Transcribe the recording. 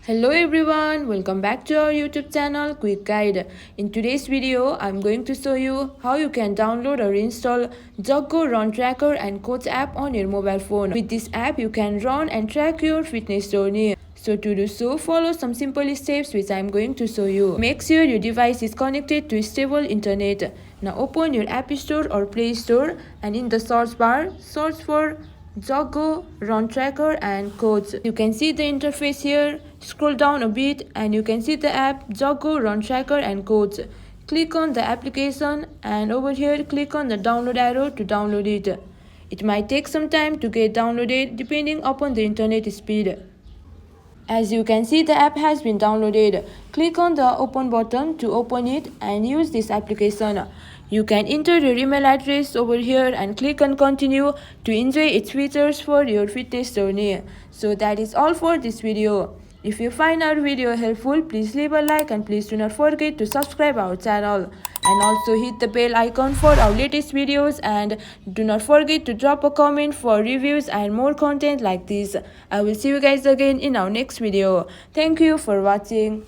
Hello everyone, welcome back to our YouTube channel Quick Guide. In today's video, I'm going to show you how you can download or install joggo-run tracker and coach app on your mobile phone. With this app, you can run and track your fitness journey. So to do so, follow some simple steps which I'm going to show you. Make sure your device is connected to stable internet. Now open your App Store or Play Store and in the search bar, search for joggo-run tracker and coach. You can see the interface here. Scroll down a bit and you can see the app joggo-run tracker and coach. Click on the application and over here click on the download arrow to download it. It might take some time to get downloaded depending upon the internet speed. As you can see, the app has been downloaded. Click on the open button to open it and use this application. You can enter your email address over here and click on continue to enjoy its features for your fitness journey. So that is all for this video. If you find our video helpful, please leave a like and please do not forget to subscribe our channel. And also hit the bell icon for our latest videos and do not forget to drop a comment for reviews and more content like this. I will see you guys again in our next video. Thank you for watching.